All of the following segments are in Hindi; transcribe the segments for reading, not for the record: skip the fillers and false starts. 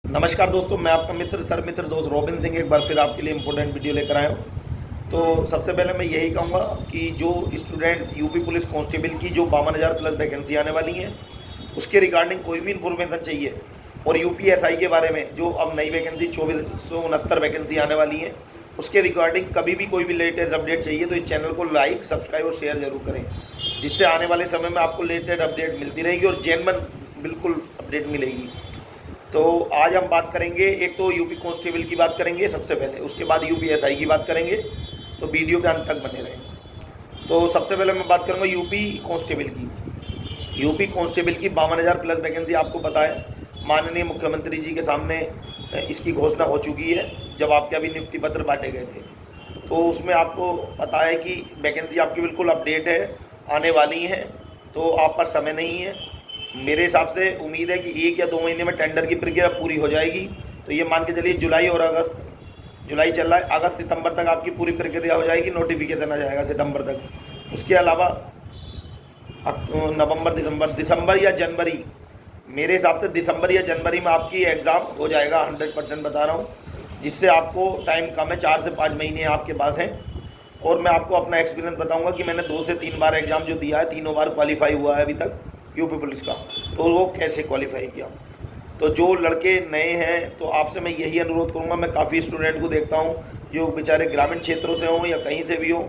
नमस्कार दोस्तों, मैं आपका मित्र दोस्त रोबिन सिंह एक बार फिर आपके लिए इम्पोर्टेंट वीडियो लेकर आया हूँ। तो सबसे पहले मैं यही कहूँगा कि जो स्टूडेंट यूपी पुलिस कांस्टेबल की जो 52,000 प्लस वैकेंसी आने वाली हैं, उसके रिगार्डिंग कोई भी इन्फॉर्मेशन चाहिए और यूपीएसआई के बारे में जो अब नई वैकेंसी 2469 वैकेंसी आने वाली है, उसके रिगार्डिंग कभी भी कोई भी लेटेस्ट अपडेट चाहिए तो इस चैनल को लाइक, सब्सक्राइब और शेयर जरूर करें, जिससे आने वाले समय में आपको लेटेस्ट अपडेट मिलती रहेगी और जेन्युइन बिल्कुल अपडेट मिलेगी। तो आज हम बात करेंगे, एक तो यूपी कांस्टेबल की बात करेंगे सबसे पहले, उसके बाद यूपीएसआई की बात करेंगे। तो वीडियो के अंत तक बने रहें। तो सबसे पहले मैं बात करूंगा यूपी कांस्टेबल की। यूपी कांस्टेबल की 52,000 प्लस वैकेंसी आपको पता है, माननीय मुख्यमंत्री जी के सामने इसकी घोषणा हो चुकी है जब आपके अभी नियुक्ति पत्र बांटे गए थे। तो उसमें आपको पता है कि वैकेंसी आपकी बिल्कुल अपडेट है, आने वाली हैं, तो आप पर समय नहीं है। मेरे हिसाब से उम्मीद है कि 1 या 2 महीने में टेंडर की प्रक्रिया पूरी हो जाएगी। तो ये मान के चलिए जुलाई और अगस्त, जुलाई चल रहा है, अगस्त सितंबर तक आपकी पूरी प्रक्रिया हो जाएगी, नोटिफिकेशन आ जाएगा सितंबर तक। उसके अलावा नवंबर, दिसंबर या जनवरी, मेरे हिसाब से दिसंबर या जनवरी में आपकी एग्ज़ाम हो जाएगा, 100% बता रहा हूँ, जिससे आपको टाइम कम है, 4 से 5 महीने आपके पास हैं। और मैं आपको अपना एक्सपीरियंस बताऊंगा कि मैंने 2 से 3 बार एग्ज़ाम जो दिया है, तीनों बार क्वालिफाई हुआ है अभी तक यूपी पुलिस का, तो वो कैसे क्वालिफाई किया। तो जो लड़के नए हैं तो आपसे मैं यही अनुरोध करूंगा, मैं काफ़ी स्टूडेंट को देखता हूं जो बेचारे ग्रामीण क्षेत्रों से हों या कहीं से भी हों,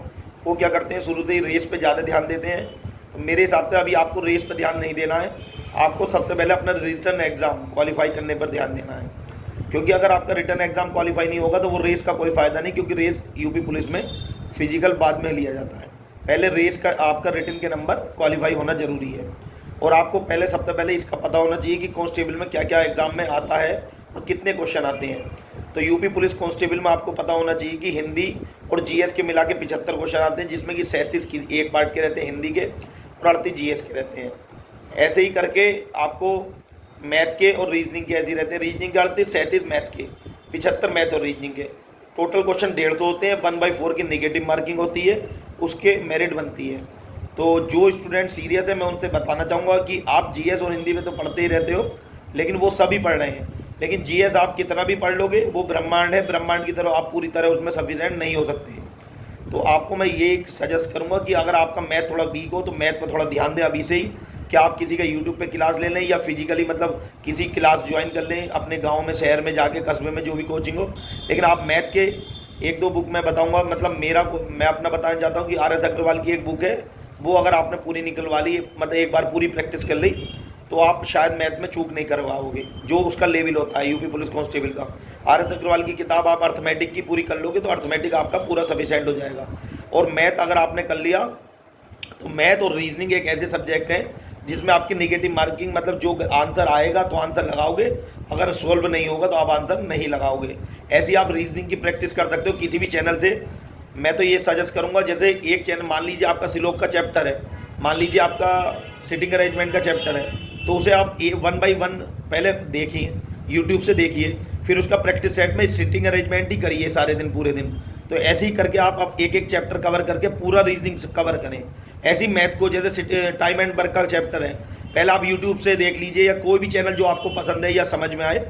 वो क्या करते हैं, शुरू से ही रेस पे ज़्यादा ध्यान देते हैं। तो मेरे हिसाब से अभी आपको रेस पे ध्यान नहीं देना है, आपको सबसे पहले अपना रिटर्न एग्ज़ाम क्वालिफाई करने पर ध्यान देना है। क्योंकि अगर आपका रिटर्न एग्ज़ाम क्वालिफाई नहीं होगा तो वो रेस का कोई फ़ायदा नहीं, क्योंकि रेस यूपी पुलिस में फिजिकल बाद में लिया जाता है। पहले रेस का आपका रिटर्न के नंबर क्वालिफाई होना ज़रूरी है। और आपको पहले सबसे पहले इसका पता होना चाहिए कि कांस्टेबल में क्या क्या एग्ज़ाम में आता है और कितने क्वेश्चन आते हैं। तो यूपी पुलिस कांस्टेबल में आपको पता होना चाहिए कि हिंदी और जीएस के मिला के 75 क्वेश्चन आते हैं, जिसमें कि 37 की एक पार्ट के रहते हैं हिंदी के और 38 जीएस के रहते हैं। ऐसे ही करके आपको मैथ के और रीजनिंग के ऐसे ही रहते हैं, रीजनिंग के 38, 37 मैथ के, 75 मैथ और रीजनिंग के। टोटल क्वेश्चन 150 होते हैं, 1/4 की नेगेटिव मार्किंग होती है, उसके मेरिट बनती है। तो जो स्टूडेंट सीरियस है मैं उनसे बताना चाहूँगा कि आप जीएस और हिंदी में तो पढ़ते ही रहते हो, लेकिन वो सभी पढ़ रहे हैं, लेकिन जीएस आप कितना भी पढ़ लोगे वो ब्रह्मांड है, ब्रह्मांड की तरह आप पूरी तरह उसमें सफिशेंट नहीं हो सकते। तो आपको मैं ये सजेस्ट करूँगा कि अगर आपका मैथ थोड़ा वीक हो तो मैथ पर थोड़ा ध्यान दें अभी से ही, कि आप किसी का यूट्यूब पे क्लास ले लें या फिजिकली मतलब किसी क्लास ज्वाइन कर लें अपने गाँव में, शहर में जाके, कस्बे में, जो भी कोचिंग हो। लेकिन आप मैथ के 1-2 बुक मैं बताऊँगा, मतलब मैं अपना बताना चाहता हूँ कि RS अग्रवाल की एक बुक है, वो अगर आपने पूरी निकलवा ली, मतलब एक बार पूरी प्रैक्टिस कर ली, तो आप शायद मैथ में चूक नहीं करवाओगे, जो उसका लेवल होता है यूपी पुलिस कांस्टेबल का। RS अग्रवाल की किताब आप अर्थमेटिक की पूरी कर लोगे तो अर्थमेटिक आपका पूरा सफिशेंट हो जाएगा। और मैथ अगर आपने कर लिया तो मैथ और रीजनिंग एक ऐसे सब्जेक्ट हैं जिसमें आपकी नेगेटिव मार्किंग, मतलब जो आंसर आएगा तो आंसर लगाओगे, अगर सोल्व नहीं होगा तो आप आंसर नहीं लगाओगे। ऐसी आप रीजनिंग की प्रैक्टिस कर सकते हो किसी भी चैनल से। मैं तो ये सजेस्ट करूंगा, जैसे एक चैनल, मान लीजिए आपका सिलोक का चैप्टर है, मान लीजिए आपका सिटिंग अरेंजमेंट का चैप्टर है, तो उसे आप 1 बाई 1 पहले देखिए, यूट्यूब से देखिए, फिर उसका प्रैक्टिस सेट में सिटिंग अरेंजमेंट ही करिए सारे दिन, पूरे दिन। तो ऐसे ही करके आप एक एक चैप्टर कवर करके पूरा रीजनिंग कवर करें। ऐसी मैथ को, जैसे टाइम एंड वर्क का चैप्टर है, पहले आप यूट्यूब से देख लीजिए या कोई भी चैनल जो आपको पसंद है या समझ में आए,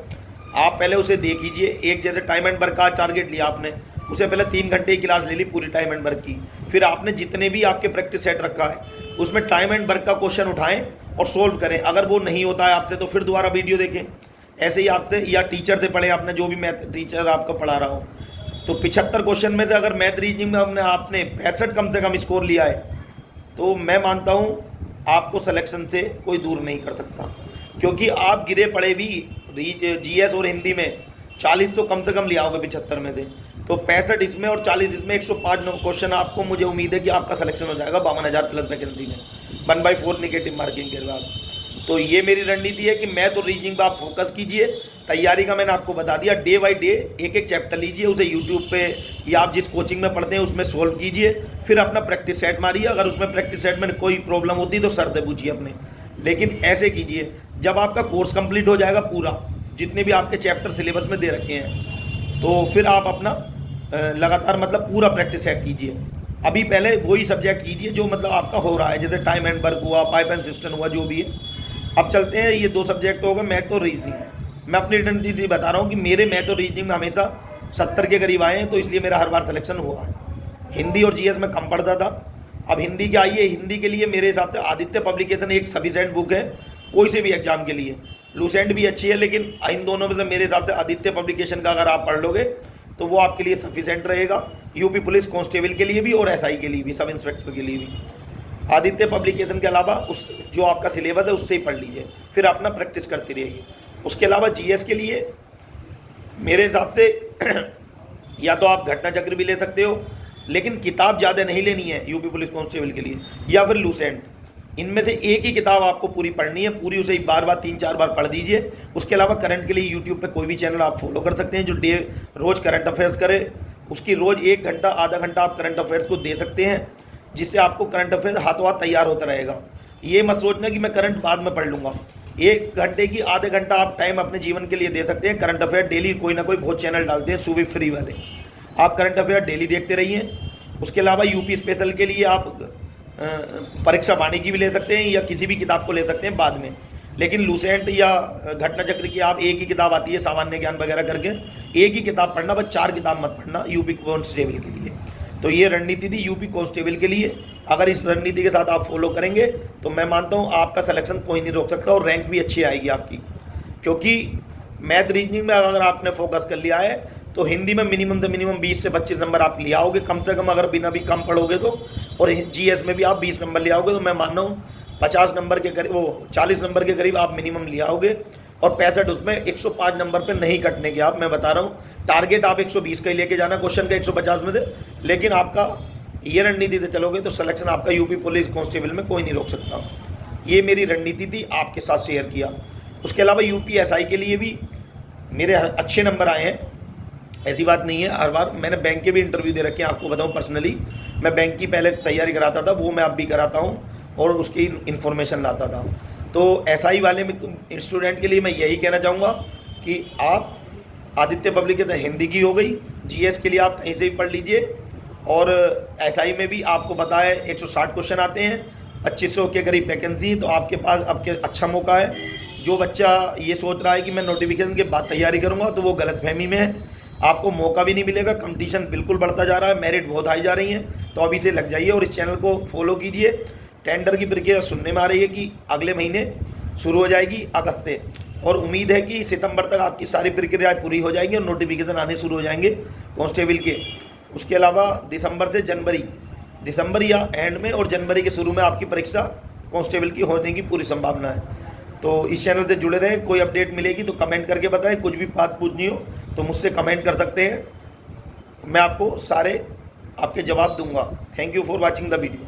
आप पहले उसे देख लीजिए। एक जैसे टाइम एंड वर्क का टारगेट लिया आपने, उसे पहले 3 घंटे की क्लास ले ली पूरी टाइम एंड वर्क की, फिर आपने जितने भी आपके प्रैक्टिस सेट रखा है उसमें टाइम एंड वर्क का क्वेश्चन उठाएं और सोल्व करें। अगर वो नहीं होता है आपसे तो फिर दोबारा वीडियो देखें, ऐसे ही आपसे या टीचर से पढ़ें, आपने जो भी मैथ टीचर आपका पढ़ा रहा हो। तो 75 क्वेश्चन में से अगर मैथ रीजनिंग में आपने 65 कम से कम स्कोर लिया है, तो मैं मानता हूँ आपको सिलेक्शन से कोई दूर नहीं कर सकता। क्योंकि आप गिरे पड़े भी जीएस और हिंदी में 40 तो कम से कम ले आओगे 75 में से, तो 65 इसमें और 40 इसमें, 105 क्वेश्चन आपको, मुझे उम्मीद है कि आपका सिलेक्शन हो जाएगा 52,000 प्लस वैकेंसी में, 1/4 नेगेटिव मार्किंग के बाद। तो ये मेरी रणनीति है कि मैथ और रीजनिंग पर आप फोकस कीजिए। तैयारी का मैंने आपको बता दिया, डे बाई डे एक एक चैप्टर लीजिए, उसे यूट्यूब पे या आप जिस कोचिंग में पढ़ते हैं उसमें सोल्व कीजिए, फिर अपना प्रैक्टिस सेट मारिए। अगर उसमें प्रैक्टिस सेट में कोई प्रॉब्लम होती है तो सर से पूछिए अपने। लेकिन ऐसे कीजिए, जब आपका कोर्स कंप्लीट हो जाएगा पूरा, जितने भी आपके चैप्टर सिलेबस में दे रखे हैं, तो फिर आप अपना लगातार मतलब पूरा प्रैक्टिस सेट कीजिए। अभी पहले वही सब्जेक्ट कीजिए जो मतलब आपका हो रहा है, जैसे टाइम एंड वर्क हुआ, पाइप एंड सिस्टम हुआ, जो भी है। अब चलते हैं, ये 2 सब्जेक्ट हो गए, मैथ और रीजनिंग। मैं अपनी रणनीति बता रहा हूँ कि मैं तो रीजनिंग में हमेशा 70 के करीब आए हैं, तो इसलिए मेरा हर बार सिलेक्शन हुआ है। हिंदी और जीएस में कम पढ़ता था, अब हिंदी क्या आई है, हिंदी के लिए मेरे हिसाब से आदित्य पब्लिकेशन एक सफिशेंट बुक है कोई से भी एग्जाम के लिए। लूसेंट भी अच्छी है, लेकिन इन दोनों में से मेरे हिसाब से आदित्य पब्लिकेशन का अगर आप पढ़ लोगे तो वो आपके लिए सफिशेंट रहेगा, यूपी पुलिस कांस्टेबल के लिए भी और एसआई के लिए भी, सब इंस्पेक्टर के लिए भी। आदित्य पब्लिकेशन के अलावा उस जो आपका सिलेबस है उससे ही पढ़ लीजिए, फिर अपना प्रैक्टिस करती रहेगी। उसके अलावा जीएस के लिए मेरे हिसाब से या तो आप घटना चक्र भी ले सकते हो, लेकिन किताब ज़्यादा नहीं लेनी है यूपी पुलिस कांस्टेबल के लिए, या फिर लूसेंट। इनमें से एक ही किताब आपको पूरी पढ़नी है, पूरी उसे बार बार 3-4 बार पढ़ दीजिए। उसके अलावा करंट के लिए यूट्यूब पे कोई भी चैनल आप फॉलो कर सकते हैं जो रोज़ करंट अफेयर्स करे, उसकी रोज़ 1 घंटा आधा घंटा आप करंट अफेयर्स को दे सकते हैं, जिससे आपको करंट अफेयर्स हाथों हाथ तैयार होता रहेगा। ये मत सोचना कि मैं करंट बाद में पढ़ लूँगा, 1 घंटे की आधे घंटा आप टाइम अपने जीवन के लिए दे सकते हैं। करंट अफेयर डेली कोई ना कोई बहुत चैनल डालते हैं सुबह फ्री वाले, आप करंट अफेयर डेली देखते रहिए। उसके अलावा यूपी स्पेशल के लिए आप परीक्षा वाणी की भी ले सकते हैं या किसी भी किताब को ले सकते हैं बाद में, लेकिन लूसेंट या घटना चक्र की आप एक ही किताब आती है सामान्य ज्ञान वगैरह करके, एक ही किताब पढ़ना, बस 4 किताब मत पढ़ना यूपी कांस्टेबल के लिए। तो ये रणनीति थी यूपी कांस्टेबल के लिए। अगर इस रणनीति के साथ आप फॉलो करेंगे तो मैं मानता हूँ आपका सिलेक्शन कोई नहीं रोक सकता और रैंक भी अच्छी आएगी आपकी, क्योंकि मैथ रीजनिंग में अगर आपने फोकस कर लिया है तो हिंदी में मिनिमम से मिनिमम 20 से 25 नंबर आप ले आओगे कम से कम, अगर बिना भी कम पढ़ोगे तो। और जीएस में भी आप 20 नंबर ले आओगे तो मैं मान रहा हूँ 50 नंबर के करीब, वो 40 नंबर के करीब आप मिनिमम ले आओगे। और 65 उसमें 105 नंबर पे नहीं कटने के आप, मैं बता रहा हूँ। टारगेट आप 120 का ही लेके जाना क्वेश्चन का 150 में से, लेकिन आपका ये रणनीति से चलोगे तो सिलेक्शन आपका यूपी पुलिस कांस्टेबल में कोई नहीं रोक सकता। ये मेरी रणनीति थी, आपके साथ शेयर किया। उसके अलावा यूपी एसआई के लिए भी मेरे अच्छे नंबर आए हैं, ऐसी बात नहीं है। हर बार मैंने बैंक के भी इंटरव्यू दे रखे हैं, आपको बताऊं पर्सनली मैं बैंक की पहले तैयारी कराता था, वो मैं अब भी कराता हूं और उसकी इन्फॉर्मेशन लाता था। तो एसआई वाले में स्टूडेंट के लिए मैं यही कहना चाहूँगा कि आप आदित्य पब्लिकेशन हिंदी की हो गई, जीएस के लिए आप कहीं से भी पढ़ लीजिए। और एसआई में भी आपको पता है 160 क्वेश्चन आते हैं, 2500 के करीब वैकेंसी, तो आपके पास आपके अच्छा मौका है। जो बच्चा ये सोच रहा है कि मैं नोटिफिकेशन के बाद तैयारी करूँगा तो वो गलतफहमी में है, आपको मौका भी नहीं मिलेगा। कंपटीशन बिल्कुल बढ़ता जा रहा है, मेरिट बहुत हाई जा रही हैं, तो अभी से लग जाइए और इस चैनल को फॉलो कीजिए। टेंडर की प्रक्रिया सुनने में आ रही है कि अगले महीने शुरू हो जाएगी अगस्त से, और उम्मीद है कि सितंबर तक आपकी सारी प्रक्रियाएँ पूरी हो जाएंगी और नोटिफिकेशन आने शुरू हो जाएंगे कांस्टेबल के। उसके अलावा दिसंबर से जनवरी, दिसंबर या एंड में और जनवरी के शुरू में आपकी परीक्षा कांस्टेबल की होने की पूरी संभावना है। तो इस चैनल से जुड़े रहें, कोई अपडेट मिलेगी तो कमेंट करके बताएं, कुछ भी बात पूछनी हो तो मुझसे कमेंट कर सकते हैं, मैं आपको सारे आपके जवाब दूंगा। Thank you for watching the video.